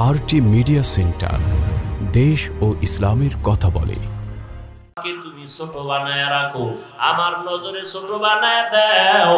RT media centre, দেশ ও ইসলামের কথা বলে। তুমি ছোট বানায় রাখো, আমার নজরে ছোট বানায় দাও,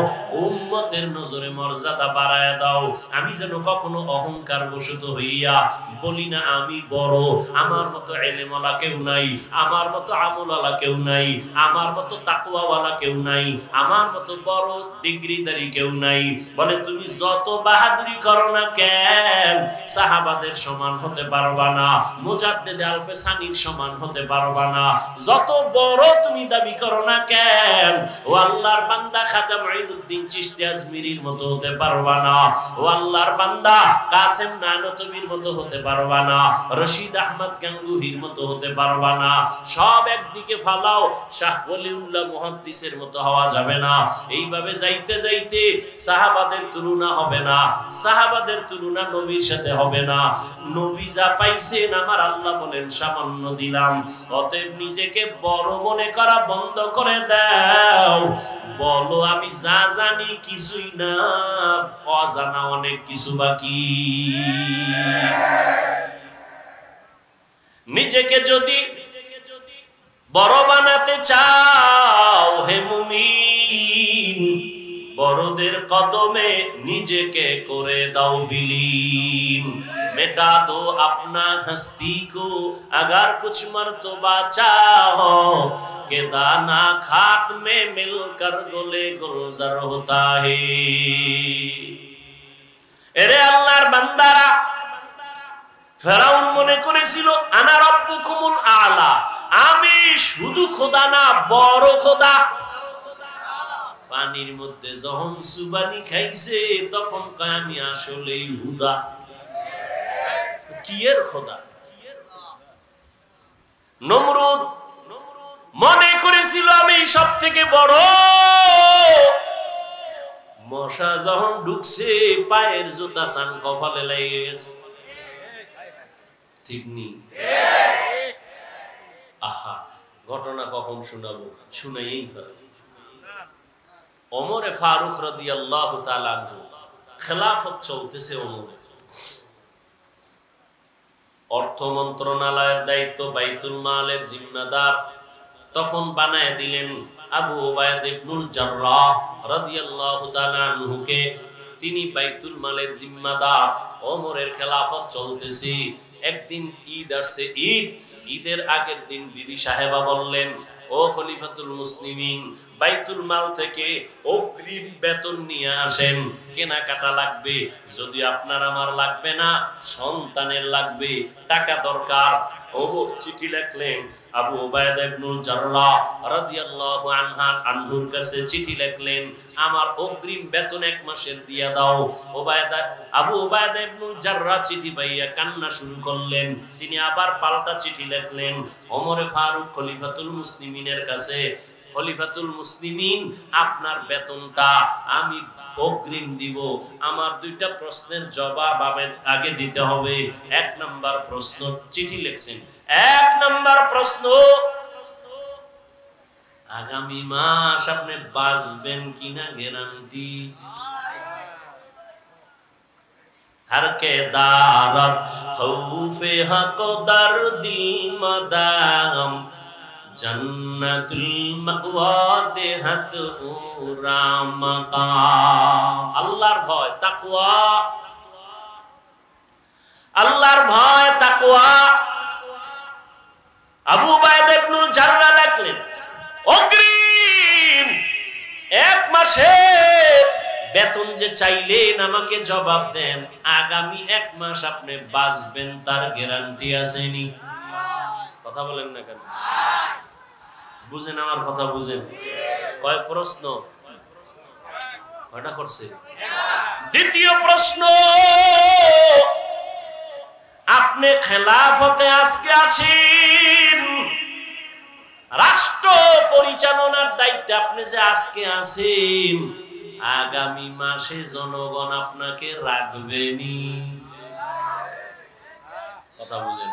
উম্মতের নজরে মর্যাদা বাড়ায় দাও। আমি যেন কখনো অহংকার বশত হইয়া বলি না আমি বড়, আমার মতো ইলমওয়ালা কেউ নাই, আমার মতো আমলওয়ালা কেউ নাই, আমার মতো তাকওয়াওয়ালা কেউ নাই, আমার মতো বড় ডিগ্রিধারী কেউ নাই। বলে তুমি যত বাহাদুরি করো না কেন, সাহাবাদের সমান হতে পারবা না, মুজাদ্দিদ আলফে সানির সমান হতে পারবা না। যত বড় তুমি দাবি করো না কেন, ও আল্লাহর বান্দা খাজা মাইনুদ্দিন চিশতি আজমিরির মতো হতে পারবা না, ও আল্লাহর বান্দা কাসেম নানতবির মতো হতে পারবা না, রশিদ আহমদ গাঙ্গুহির মতো হতে পারবা না। সব একদিকে ফালাও, শাহ ওলিউল্লাহ মুহাদ্দিসের মতো হওয়া যাবে না। এইভাবে যাইতে যাইতে সাহাবাদের তুলনা হবে না, সাহাবাদের তুলনা নবীর সাথে হবে না। নবী যা পাইছেন আমার আল্লাহ বলেন সামান্য দিলাম। অতএব নিজেকে বড় মনে করা বন্ধ করে দাও, বলো আমি যা জানি কিছুই না, অজানা অনেক কিছু বাকি। নিজেকে যদি বড় বানাতে চাও হে মুমিন, বড়দের কদমে নিজেকে করে দাও বিলীন। मिटा दो अपना हस्ती को अगर कुछ मर्तबा चाहो, के दाना खाक में मिलकर गोले गुलजार होता है। এরে আল্লাহর বান্দারা, ফেরাউন মনে করেছিল আনা রাব্বুকুমুল আলা, আমি শুধু খোদা না বড় খোদা। পানির মধ্যে যখন সুবানি খাইছে তখন কয় আমি আসলেই হুদা। কিয়ের খোদা? নমরুদ মনে করেছিল আমি সব থেকে বড়। মশা যখন ঢুকছে পায়ের জুতা সান কপালে লেগে গেছে। ঠিক নি? আহা, ঘটনা কখন শোনাবো, শুনাইই ফেলে। ওমরে ফারুক রাদিয়াল্লাহু তাআলা আনহু, খেলাফত চলতেছে ওমরের। অর্থ মন্ত্রণালয়ের দায়িত্ব, বাইতুল মালের জিম্মাদার তখন বানায় দিলেন আবু উবাইদা ইবনুল জাররাহ রাদিয়াল্লাহু তাআলা আনহুকে। তিনি বাইতুল মালের জিম্মাদার, ওমরের খেলাফত চলতেছে। একদিন ঈদ আসছে, ঈদের আগের দিন বিবি সাহেবা বললেন, ও খলিফাতুল মুসলিমিন, বাইতুল মাল থেকে অগ্রিম বেতন নিয়ে আসেন, কেনাকাটা লাগবে। যদি আপনার আমার লাগবে না, সন্তানের লাগবে, টাকা দরকার। ও চিঠি লিখলেন আবু উবাইদা ইবনুল জাররাহ রাদিয়াল্লাহু আনহুর কাছে চিঠি লিখলেন, আমার অগ্রিম বেতন 1 মাসের দিয়া দাও। আবু উবাইদা ইবনুল জাররাহ চিঠি পাইয়া কান্না শুরু করলেন। তিনি আবার পাল্টা চিঠি লিখলেন ওমরে ফারুক খলিফাতুল মুসলিমিনের কাছে, খলিফাতুল মুসলিমিন আপনার বেতনটা আমি অগ্রিম দিব, আমার 2টা প্রশ্নের জবাব আগে দিতে হবে। 1 নাম্বার প্রশ্ন, চিঠি লিখছেন, 1 নাম্বার প্রশ্ন, আগামী মাস আপনি বাঁচবেন কিনা গ্যারান্টি? हर के दारत खौफे हक दर दिल मदाम जन्नतुल मावा देहत उरा मकाम। আল্লাহর ভয় তাকওয়া, আল্লাহর ভয় তাকওয়া। আবু উবাইদা ইবনুল জাররাহ লিখলেন, অগ্রিম 1 মাসের বেতন যে চাইলেন আমাকে জবাব দেন, আগামী 1 মাস আপনি বাঁচবেন তার গ্যারান্টি আছেনি? কথা বলেন না কেন? বুঝেন আমার কথা, বুঝেন? কয় প্রশ্ন? কয়টা করছে? দ্বিতীয় প্রশ্ন, আপনি খেলাফতে আজকে আছেন, রাষ্ট্র পরিচালনার দায়িত্বে আপনি যে আজকে আছেন, আগামী মাসে জনগণ আপনাকে রাখবেনি? কথা বুঝেন?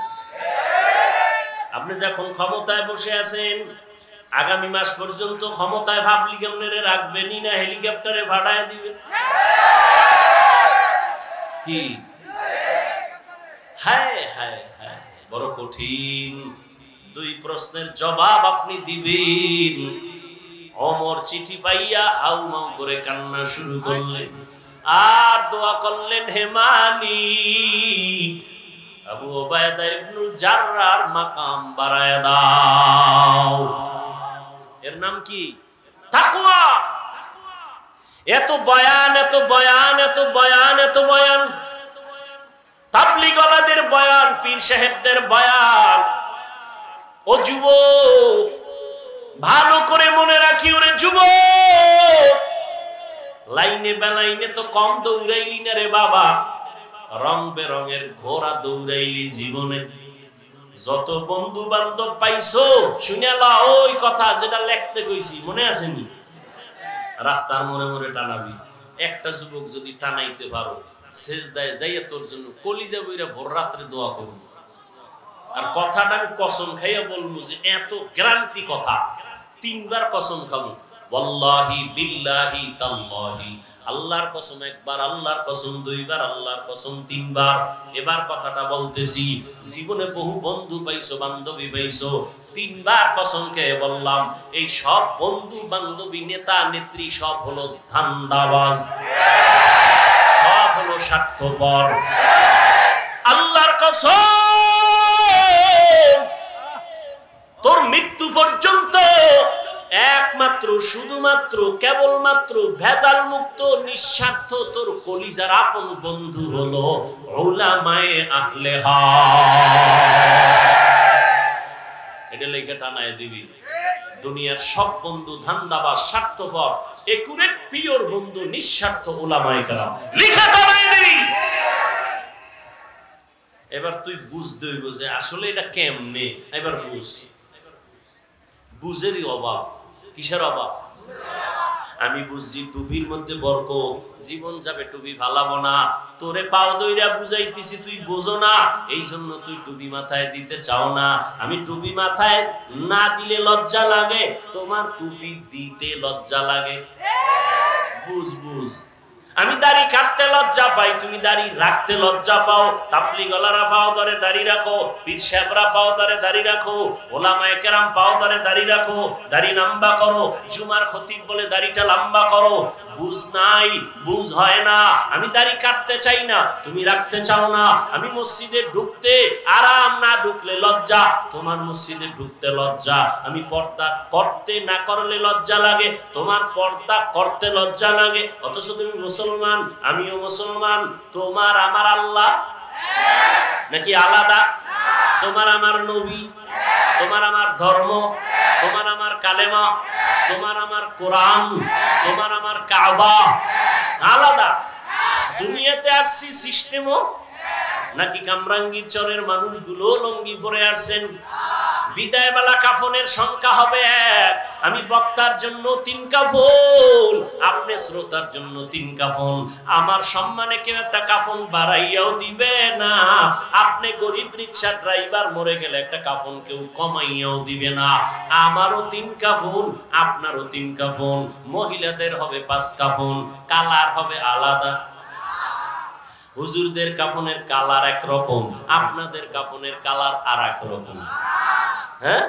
আপনি যখন ক্ষমতায় বসে আছেন, আগামী মাস পর্যন্ত ক্ষমতায় ভাবলি কেমনে রাখবেনি না হেলিকপ্টারে ভাড়ায় দিবেন? কি হায় হায় হায়, বড় কঠিন। দুই প্রশ্নের জবাব আপনি দিবেন। ওমর চিঠি পাইয়া হাউমাউ করে কান্না শুরু করলেন আর দোয়া করলেন, হে মালিক, আবু উবাইদা ইবনুল জাররার মাকাম বাড়ায় দাও। এর নাম কি? তাকওয়া। এত বয়ান, এত বয়ান, এত বয়ান, এত বয়ান, তাবলীগওয়ালাদের বয়ান, পীর সাহেবদের বয়ান। ও যুবক, ভালো করে মনে রাখি, ওরে যুবক, লাইনে বেলাইনে তো কম দৌড়াইলি না রে বাবা, রং বেরঙের ঘোড়া দৌড়াইলি জীবনে। যত বন্ধু বান্ধব পাইছো শুনেলা ওই কথা যেটা লিখতে কইছি, মনে আসেনি? রাস্তার মোড়ে মোড়ে টানাবি। একটা যুবক যদি টানাইতে পারো, সেজদায় যাইয়া তোর জন্য কলিজা বইরা ভোর রাত্রে দোয়া করব। আর কথাটা আমি কসম খাইয়া বলবো যে এত গ্যারান্টি কথা, 3 বার কসম খাবো, ওয়াল্লাহি বিল্লাহি তাল্লাহি, আল্লাহর কসম 1 বার, আল্লাহর কসম 2 বার, আল্লাহর কসম 3 বার। এবার কথাটা বলতেছি, জীবনে বহু বন্ধু পাইছো, বান্ধবী পাইছো, 3 বার কসম খেয়ে বললাম, এই সব বন্ধু বান্ধবী, নেতা নেত্রী সব হলো ধান্দাবাজ, সব হলো স্বার্থপর। আল্লাহর কসম, তোর মৃত্যু পর্যন্ত একমাত্র শুধুমাত্র কেবলমাত্র ভেজাল মুক্ত নিঃস্বার্থ তোর কলিজার আপন বন্ধু হলো উলামায়ে আহলে হাদিস। এটা লেখা টানায় দিবি। দুনিয়ার সব বন্ধু ধান্দাবাজ, স্বার্থপর, একুরেট পিওর বন্ধু নিঃস্বার্থ উলামায়ে কেরাম, লেখা টানায় দিবি। এবার তুই বুঝতে হইব যে আসলে এটা কেমনে। এবার বুঝ, বুঝেরই অভাব। কিসের অভাব? আমি বুঝছি টুপির মধ্যে বরকত, জীবন যাবে টুপি ফালাবো না। তোরে পাও দইরা বুঝাইতেছি, তুই বোঝো না, এই জন্য তুই টুপি মাথায় দিতে চাও না। আমি টুপি মাথায় না দিলে লজ্জা লাগে, তোমার টুপি দিতে লজ্জা লাগে। বুঝ বুঝ। আমি দাড়ি কাটতে লজ্জা পাই, তুমি দাড়ি রাখতে লজ্জা পাও। তাবলীগওয়ালারা পাও ধরে দাড়ি রাখো, পীর সাহেবরা পাও ধরে দাড়ি রাখো, ওলামায়ে কেরাম পাও ধরে দাড়ি রাখো, দাড়ি লম্বা করো, জুমার খতিব বলে দাড়িটা লম্বা করো। বুঝ নাই, বুঝ হয় না। আমি দাড়ি কাটতে চাই না, তুমি রাখতে চাও না। আমি মসজিদে ঢুকতে আরাম, না ঢুকলে লজ্জা, তোমার মসজিদে ঢুকতে লজ্জা। আমি পর্দা করতে না করলে লজ্জা লাগে, তোমার পর্দা করতে লজ্জা লাগে। অথচ তুমি মুসলমান, আমিও মুসলমান। তোমার আমার আল্লাহ নাকি আলাদা? তোমার আমার নবী, তোমার আমার ধর্ম, তোমার আমার কালেমা, তোমার আমার কোরআন, তোমার আমার কাবা আলাদা। দুনিয়াতে আসছি সিস্টেমও নাকি কামরাঙ্গীর চরের মানুষগুলো লঙ্গি পরে আসছেন। বিদায় বেলা কাফনের সংখ্যা হবে 1। আমি বক্তার জন্য 3 কাফন, আপনি শ্রোতার জন্য 3 কাফন। আমার সম্মানে কেউ একটা কাফন বাড়াইয়াও দিবে না। আপনি গরিব রিক্সা ড্রাইভার মরে গেলে একটা কাফন কেউ কমাইয়াও দিবে না। আমারও 3 কাফন, আপনারও 3 কাফন। মহিলাদের হবে 5 কাফন, কালার হবে আলাদা। হুজুরদের কাফনের কালার একরকম, আপনাদের কাফনের কালার আর এক রকম। হ্যাঁ,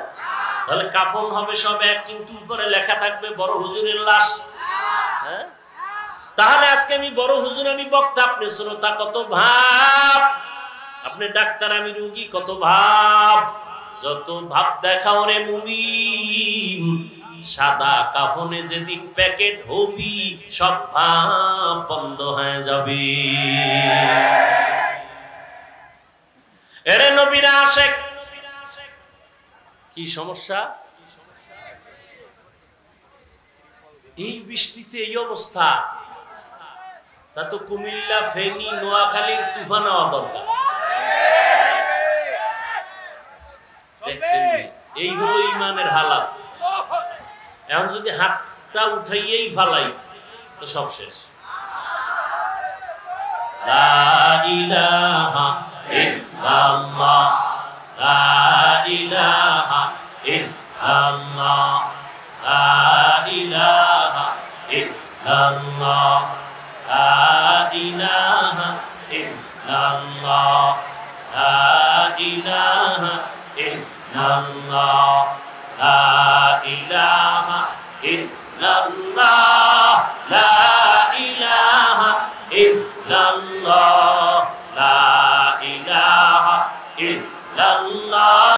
তাহলে কাফন হবে সব এক, কিন্তু উপরে লেখা থাকবে বড় হুজুরের লাশ। হ্যাঁ, তাহলে আজকে আমি বড় হুজুর, আমি বক্তা, আপনি শ্রোতা, কত ভাব। আপনি ডাক্তার, আমি রোগী, কত ভাব। যত ভাব দেখাও রে মুমিন, সাদা কাফনে যেদিন প্যাকেট হবি, সব ভাব বন্ধ হয়ে যাবে। এরে নবীরা আশেক, কি সমস্যা? এই বৃষ্টিতে এই অবস্থা, তা তো কুমিল্লা, ফেনী, নোয়াখালীর তুফান হওয়া দরকার। দেখছেন, এই হলো ইমানের হালাত। এখন যদি হাতটা উঠাইয়েই ফালাই তো সব শেষ। লা ইলাহা ইল্লাল্লাহ, লা ইলাহা ইল্লাল্লাহ, লা ইলাহা ইল্লাল্লাহ, লা ইলাহা ইল্লাল্লাহ, লা ইলাহা ইল্লাল্লাহ লা ইলাহা ইল্লাল্লাহ